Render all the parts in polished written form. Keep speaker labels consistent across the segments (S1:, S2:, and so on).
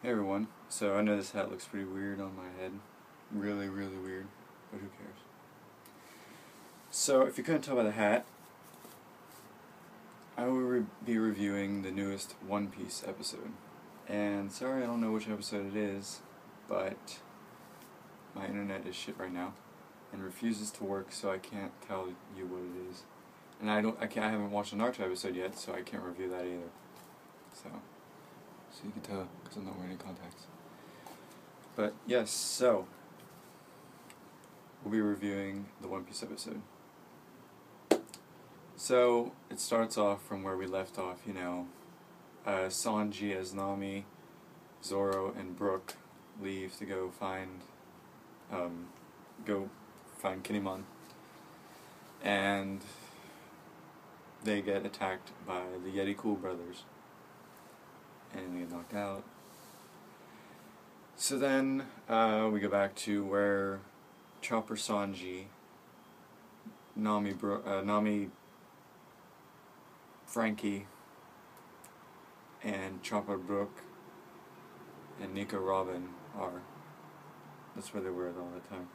S1: Hey everyone, so I know this hat looks pretty weird on my head. Really, really weird, but who cares? So, if you couldn't tell by the hat, I will be reviewing the newest One Piece episode. And sorry I don't know which episode it is, but my internet is shit right now and refuses to work, so I can't tell you what it is. And I haven't watched the Naruto episode yet, so I can't review that either. So you can tell, because I'm not wearing any contacts. But yes, so we'll be reviewing the One Piece episode. So it starts off from where we left off, Sanji as Nami, Zoro, and Brook leave to go find Kinemon, and they get attacked by the Yeti Cool brothers, and they get knocked out. So then we go back to where Chopper Sanji, Nami Frankie, and Chopper Brook, and Nico Robin are. That's where they were all the time.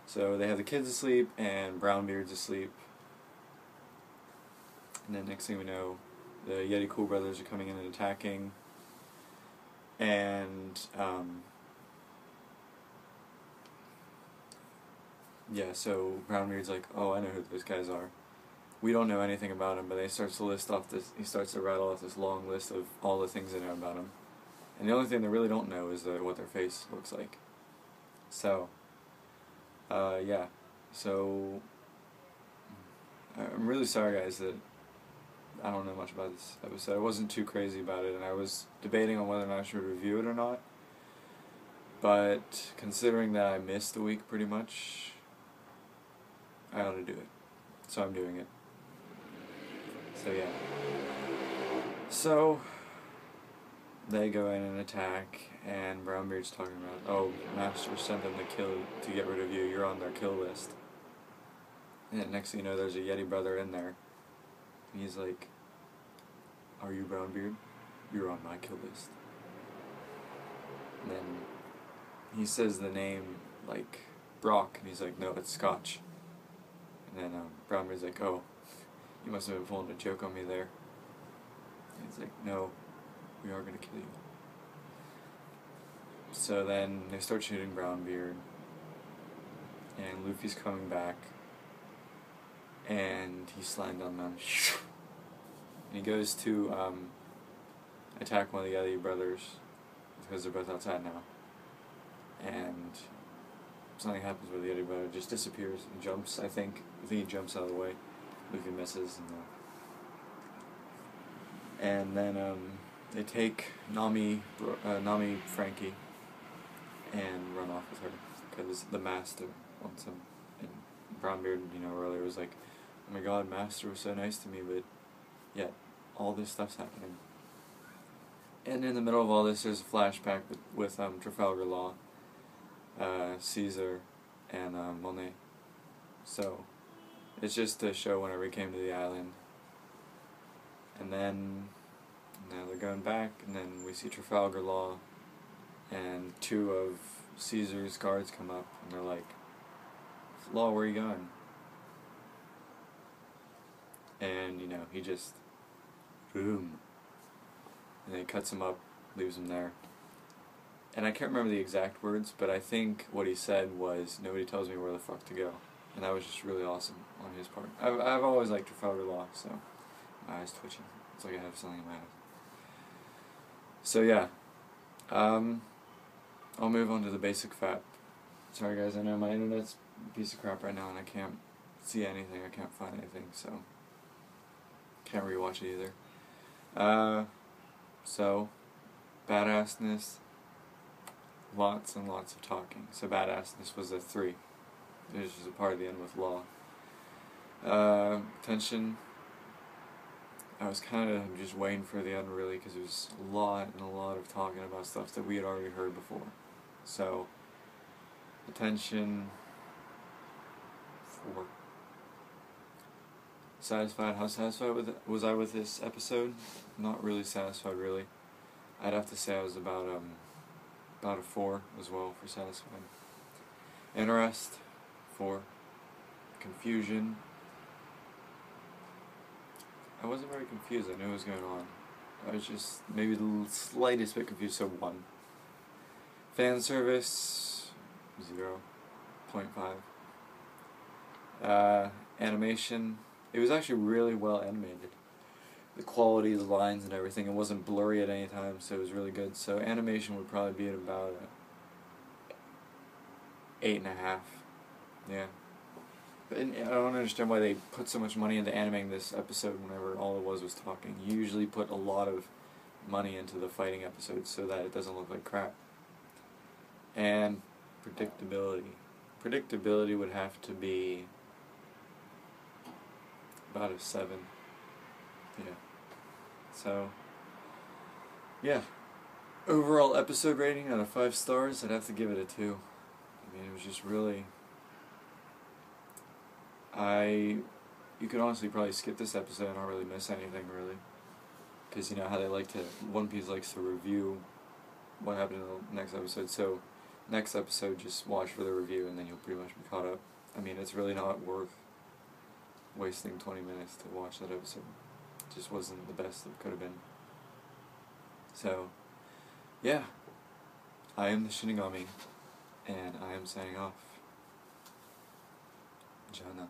S1: So they have the kids asleep and Brownbeard's asleep. And then next thing we know, the Yeti Cool brothers are coming in and attacking. And so Brownbeard's like, oh, I know who those guys are. We don't know anything about him, but he starts to rattle off this long list of all the things they know about him. And the only thing they really don't know is what their face looks like. So, so I'm really sorry, guys, that I don't know much about this episode. I wasn't too crazy about it, and I was debating on whether or not I should review it or not. But considering that I missed a week pretty much, I ought to do it. So I'm doing it. So yeah. So they go in and attack, and Brownbeard's talking about, oh, Master sent them to get rid of you. You're on their kill list. And then next thing you know, there's a Yeti brother in there. And he's like, are you Brownbeard? You're on my kill list. And then he says the name, like, Brock, and he's like, no, it's Scotch. And then Brownbeard's like, oh, you must have been pulling a joke on me there. And he's like, no, we are going to kill you. So then they start shooting Brownbeard, and Luffy's coming back, and he's slammed on them. And he goes to attack one of the other brothers, because they're both outside now. And something happens where the other brother just disappears and jumps, I think he jumps out of the way. Luffy misses, and then they take Nami Frankie and run off with her, because the Master wants him. And Brownbeard, earlier was like, oh my god, Master was so nice to me, but yet all this stuff's happening. And in the middle of all this, there's a flashback with Trafalgar Law, Caesar, and Monet. So it's just to show whenever he came to the island. And then now they're going back, and then we see Trafalgar Law, and two of Caesar's guards come up, and they're like, Law, where are you going? And, he just, boom. And then he cuts him up, leaves him there. And I can't remember the exact words, but I think what he said was, nobody tells me where the fuck to go. And that was just really awesome on his part. I've always liked Trafalgar Law, so my eyes twitching. It's like I have something in my eyes. So yeah, I'll move on to the basic fact. Sorry guys, I know my internet's a piece of crap right now and I can't see anything, I can't find anything, so can't rewatch it either. So, badassness, lots and lots of talking. So badassness was a 3. There's just a part at the end with Law. Tension, I was kind of just waiting for the end really, because it was a lot of talking about stuff that we had already heard before. So, attention, 4. Satisfied? How satisfied was I with this episode? Not really satisfied, really. I'd have to say I was about About a 4 as well for satisfied. Interest, 4. Confusion. I wasn't very confused. I knew what was going on. I was just maybe the slightest bit confused, so 1. Fan service, 0.5. Animation, it was actually really well animated. The quality of the lines and everything, it wasn't blurry at any time, so it was really good. So animation would probably be at about 8.5. Yeah. But I don't understand why they put so much money into animating this episode whenever all it was talking. You usually put a lot of money into the fighting episodes so that it doesn't look like crap. And predictability. Predictability would have to be about a 7. Yeah. So, yeah. Overall episode rating out of 5 stars, I'd have to give it a 2. I mean, it was just really... You could honestly probably skip this episode and not really miss anything, really. Because you know how they like to... One Piece likes to review what happened in the next episode, so next episode just watch for the review and then you'll pretty much be caught up. I mean, it's really not worth wasting 20 minutes to watch that episode. It just wasn't the best it could have been. So, yeah. I am the Shinigami, and I am signing off. Jana.